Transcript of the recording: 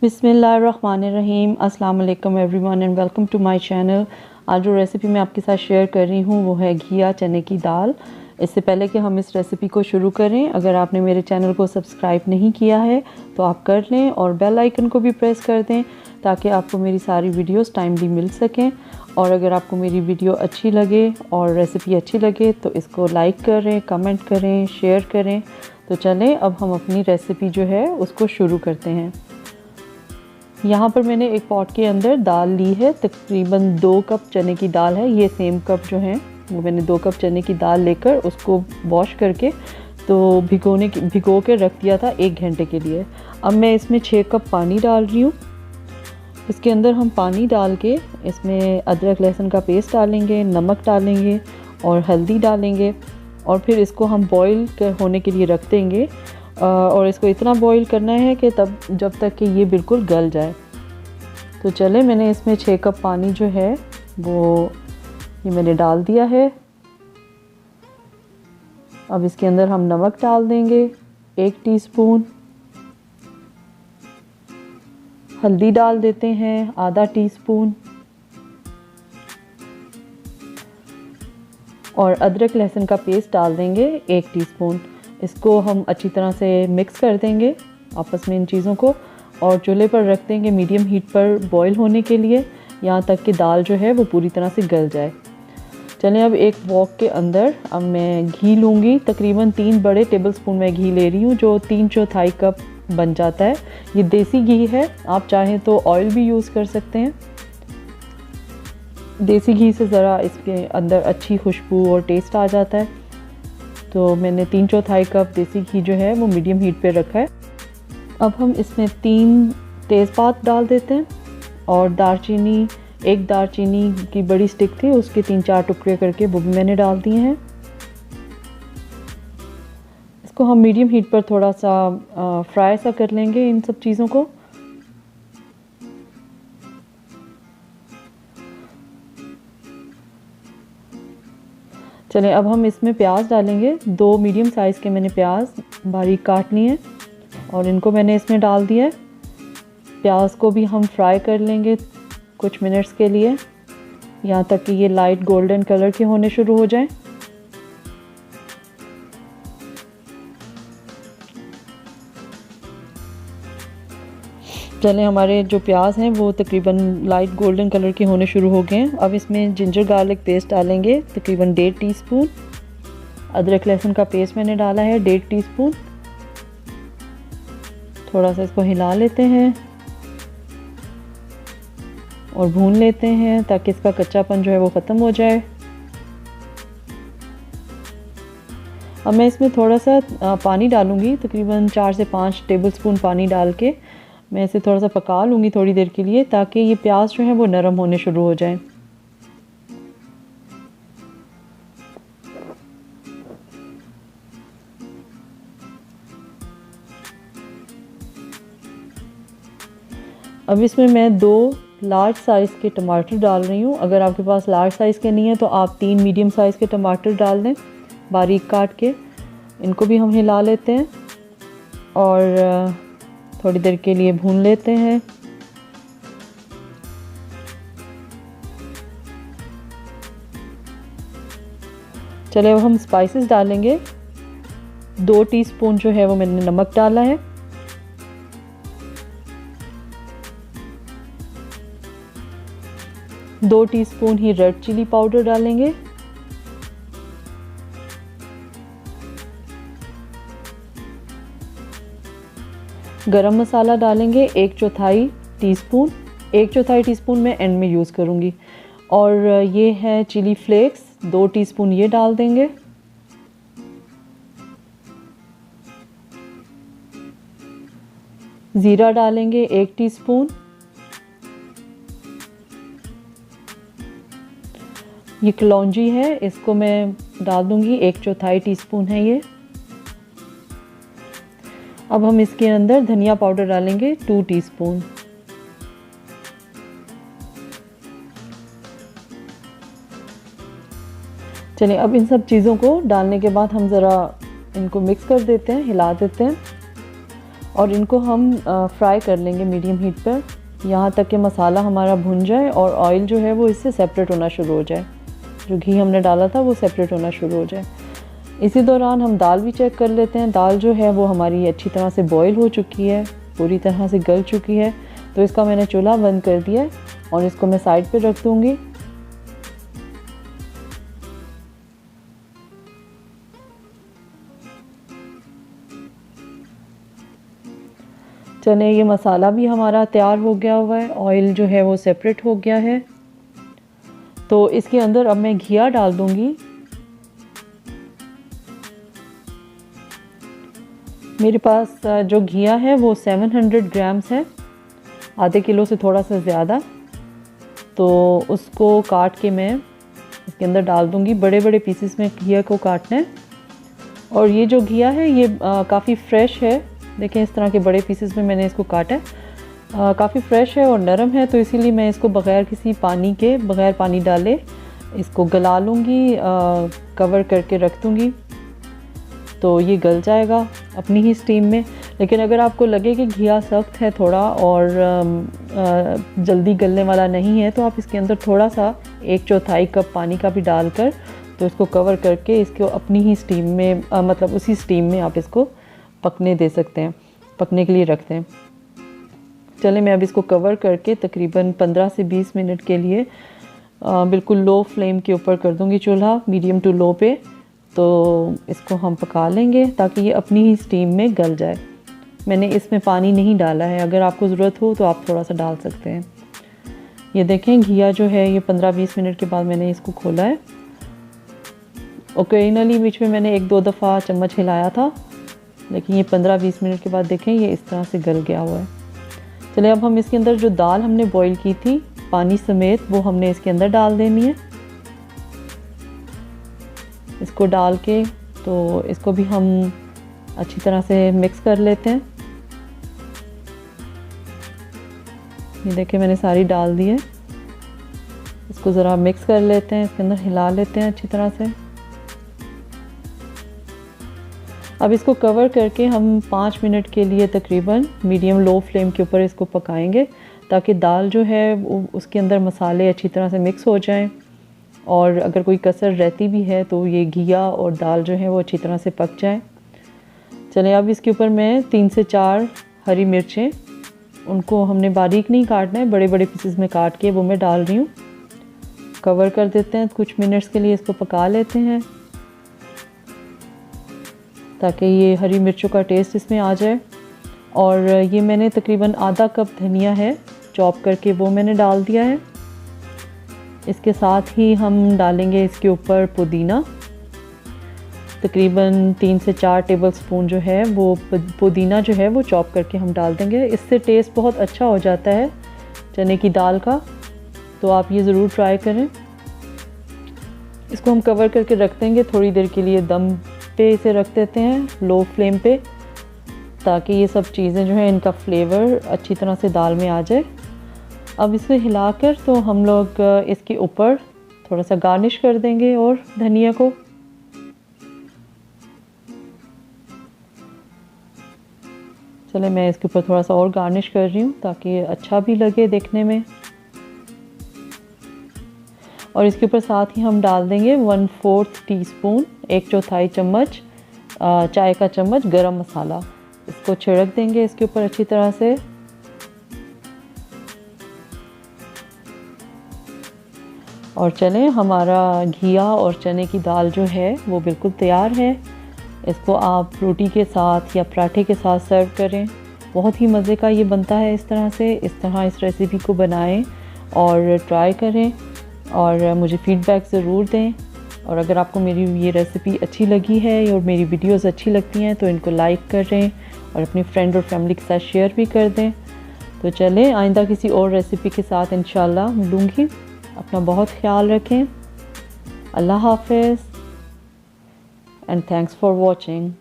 बिस्मिल्लाहिर्रहमानिर्रहीम। अस्सलाम वालेकुम everyone and welcome to my channel. आज जो रेसिपी मैं आपके साथ शेयर कर रही हूँ वो है घिया चने की दाल। इससे पहले कि हम इस रेसिपी को शुरू करें, अगर आपने मेरे चैनल को सब्सक्राइब नहीं किया है तो आप कर लें और बेल आइकन को भी प्रेस कर दें ताकि आपको मेरी सारी वीडियोस टाइमली मिल सकें। और अगर आपको मेरी वीडियो अच्छी लगे और रेसिपी अच्छी लगे तो इसको लाइक करें, कमेंट करें, शेयर करें। तो चलें अब हम अपनी रेसिपी जो है उसको शुरू करते हैं। यहाँ पर मैंने एक पॉट के अंदर दाल ली है, तकरीबन 2 कप चने की दाल है। ये सेम कप जो है वो मैंने 2 कप चने की दाल लेकर उसको वॉश करके तो भिगो के रख दिया था 1 घंटे के लिए। अब मैं इसमें 6 कप पानी डाल रही हूँ। इसके अंदर हम पानी डाल के इसमें अदरक लहसुन का पेस्ट डालेंगे, नमक डालेंगे और हल्दी डालेंगे और फिर इसको हम बॉईल होने के लिए रख देंगे। और इसको इतना बॉईल करना है कि तब जब तक कि ये बिल्कुल गल जाए। तो चले मैंने इसमें 6 कप पानी जो है वो ये मैंने डाल दिया है। अब इसके अंदर हम नमक डाल देंगे 1 टीस्पून, हल्दी डाल देते हैं आधा टीस्पून और अदरक लहसुन का पेस्ट डाल देंगे 1 टीस्पून। इसको हम अच्छी तरह से मिक्स कर देंगे आपस में इन चीज़ों को और चूल्हे पर रख देंगे मीडियम हीट पर बॉईल होने के लिए, यहाँ तक कि दाल जो है वो पूरी तरह से गल जाए। चलें अब एक वॉक के अंदर अब मैं घी लूँगी, तकरीबन 3 बड़े टेबलस्पून मैं घी ले रही हूँ जो 3/4 कप बन जाता है। ये देसी घी है, आप चाहें तो ऑयल भी यूज़ कर सकते हैं। देसी घी से ज़रा इसके अंदर अच्छी खुशबू और टेस्ट आ जाता है। तो मैंने 3/4 कप देसी घी जो है वो मीडियम हीट पे रखा है। अब हम इसमें 3 तेज़पात डाल देते हैं और दालचीनी, एक दालचीनी की बड़ी स्टिक थी उसके 3-4 टुकड़े करके वो भी मैंने डाल दिए हैं। इसको हम मीडियम हीट पर थोड़ा सा फ्राई सा कर लेंगे इन सब चीज़ों को। चलें अब हम इसमें प्याज डालेंगे। 2 मीडियम साइज़ के मैंने प्याज बारीक काट लिए हैं और इनको मैंने इसमें डाल दिया है। प्याज को भी हम फ्राई कर लेंगे कुछ मिनट्स के लिए, यहाँ तक कि ये लाइट गोल्डन कलर के होने शुरू हो जाएं। चलें हमारे जो प्याज हैं वो तकरीबन लाइट गोल्डन कलर के होने शुरू हो गए हैं। अब इसमें जिंजर गार्लिक पेस्ट डालेंगे तकरीबन 1.5 टीस्पून। अदरक लहसुन का पेस्ट मैंने डाला है 1.5 टीस्पून। थोड़ा सा इसको हिला लेते हैं और भून लेते हैं ताकि इसका कच्चापन जो है वो ख़त्म हो जाए। अब मैं इसमें थोड़ा सा पानी डालूँगी, तकरीबन 4 से 5 टेबलस्पून पानी डाल के मैं इसे थोड़ा सा पका लूँगी थोड़ी देर के लिए ताकि ये प्याज जो है वो नरम होने शुरू हो जाए। अब इसमें मैं 2 लार्ज साइज़ के टमाटर डाल रही हूँ। अगर आपके पास लार्ज साइज़ के नहीं है तो आप 3 मीडियम साइज़ के टमाटर डाल दें बारीक काट के। इनको भी हम हिला लेते हैं और थोड़ी देर के लिए भून लेते हैं। चले अब हम स्पाइसेस डालेंगे। 2 टीस्पून जो है वो मैंने नमक डाला है, 2 टीस्पून ही रेड चिली पाउडर डालेंगे, गरम मसाला डालेंगे 1/4 टीस्पून। 1/4 टीस्पून मैं एंड में यूज़ करूँगी। और ये है चिली फ्लेक्स 2 टीस्पून ये डाल देंगे। ज़ीरा डालेंगे 1 टीस्पून। ये कलौंजी है, इसको मैं डाल दूँगी 1/4 टीस्पून है ये। अब हम इसके अंदर धनिया पाउडर डालेंगे 2 टीस्पून। चलिए अब इन सब चीज़ों को डालने के बाद हम ज़रा इनको मिक्स कर देते हैं, हिला देते हैं और इनको हम फ्राई कर लेंगे मीडियम हीट पर, यहाँ तक कि मसाला हमारा भुन जाए और ऑयल जो है वो इससे सेपरेट होना शुरू हो जाए, जो घी हमने डाला था वो सेपरेट होना शुरू हो जाए। इसी दौरान हम दाल भी चेक कर लेते हैं। दाल जो है वो हमारी अच्छी तरह से बॉईल हो चुकी है, पूरी तरह से गल चुकी है। तो इसका मैंने चूल्हा बंद कर दिया है और इसको मैं साइड पे रख दूँगी। चने ये मसाला भी हमारा तैयार हो गया हुआ है, ऑयल जो है वो सेपरेट हो गया है। तो इसके अंदर अब मैं घिया डाल दूँगी। मेरे पास जो घिया है वो 700 ग्राम्स है, आधे किलो से थोड़ा सा ज़्यादा। तो उसको काट के मैं इसके अंदर डाल दूँगी। बड़े बड़े पीसेस में घिया को काटना है। और ये जो घिया है ये काफ़ी फ्रेश है, देखें इस तरह के बड़े पीसेस में मैंने इसको काटा है। काफ़ी फ्रेश है और नरम है, तो इसीलिए मैं इसको बग़ैर किसी पानी के, बग़ैर पानी डाले इसको गला लूँगी, कवर करके रख दूँगी। तो ये गल जाएगा अपनी ही स्टीम में। लेकिन अगर आपको लगे कि घिया सख्त है थोड़ा और जल्दी गलने वाला नहीं है, तो आप इसके अंदर थोड़ा सा 1/4 कप पानी का भी डालकर तो इसको कवर करके इसको अपनी ही स्टीम में, मतलब उसी स्टीम में आप इसको पकने दे सकते हैं, पकने के लिए रखते हैं। चले मैं अब इसको कवर करके तकरीबन 15 से 20 मिनट के लिए बिल्कुल लो फ्लेम के ऊपर कर दूँगी चूल्हा, मीडियम टू लो पे। तो इसको हम पका लेंगे ताकि ये अपनी ही स्टीम में गल जाए। मैंने इसमें पानी नहीं डाला है, अगर आपको ज़रूरत हो तो आप थोड़ा सा डाल सकते हैं। ये देखें घिया जो है ये 15-20 मिनट के बाद मैंने इसको खोला है। ओकेजनली बीच में मैंने 1-2 दफ़ा चम्मच हिलाया था, लेकिन ये 15-20 मिनट के बाद देखें ये इस तरह से गल गया हुआ है। चलिए अब हम इसके अंदर जो दाल हमने बॉईल की थी पानी समेत, वो हमने इसके अंदर डाल देनी है। इसको डाल के तो इसको भी हम अच्छी तरह से मिक्स कर लेते हैं। ये देखिए मैंने सारी डाल दी है। इसको ज़रा मिक्स कर लेते हैं, इसके अंदर हिला लेते हैं अच्छी तरह से। अब इसको कवर करके हम 5 मिनट के लिए तकरीबन मीडियम लो फ्लेम के ऊपर इसको पकाएंगे, ताकि दाल जो है उसके अंदर मसाले अच्छी तरह से मिक्स हो जाएं। और अगर कोई कसर रहती भी है तो ये घिया और दाल जो है वो अच्छी तरह से पक जाए। चलें अब इसके ऊपर मैं 3 से 4 हरी मिर्चें, उनको हमने बारीक नहीं काटना है, बड़े बड़े पीसेस में काट के वो मैं डाल रही हूँ। कवर कर देते हैं, कुछ मिनट्स के लिए इसको पका लेते हैं ताकि ये हरी मिर्चों का टेस्ट इसमें आ जाए। और ये मैंने तकरीबन आधा कप धनिया है चॉप करके, वो मैंने डाल दिया है। इसके साथ ही हम डालेंगे इसके ऊपर पुदीना, तकरीबन 3 से 4 टेबलस्पून जो है वो पुदीना जो है वो चॉप करके हम डाल देंगे। इससे टेस्ट बहुत अच्छा हो जाता है चने की दाल का, तो आप ये ज़रूर ट्राई करें। इसको हम कवर करके रख देंगे थोड़ी देर के लिए, दम पे इसे रख देते हैं लो फ्लेम पे, ताकि ये सब चीज़ें जो हैं इनका फ्लेवर अच्छी तरह से दाल में आ जाए। अब इसे हिलाकर तो हम लोग इसके ऊपर थोड़ा सा गार्निश कर देंगे और धनिया को। चले मैं इसके ऊपर थोड़ा सा और गार्निश कर रही हूँ ताकि अच्छा भी लगे देखने में। और इसके ऊपर साथ ही हम डाल देंगे 1/4 टीस्पून, 1/4 चम्मच चाय का चम्मच गरम मसाला। इसको छिड़क देंगे इसके ऊपर अच्छी तरह से। और चलें हमारा घिया और चने की दाल जो है वो बिल्कुल तैयार है। इसको आप रोटी के साथ या पराठे के साथ सर्व करें, बहुत ही मज़े का ये बनता है। इस तरह इस रेसिपी को बनाएं और ट्राई करें और मुझे फ़ीडबैक ज़रूर दें। और अगर आपको मेरी ये रेसिपी अच्छी लगी है और मेरी वीडियोस अच्छी लगती हैं तो इनको लाइक करें और अपनी फ्रेंड और फैमिली के साथ शेयर भी कर दें। तो चलें आइंदा किसी और रेसिपी के साथ इंशाल्लाह मिलूँगी। अपना बहुत ख्याल रखें। अल्लाह हाफ़िज़ एंड थैंक्स फॉर वॉचिंग।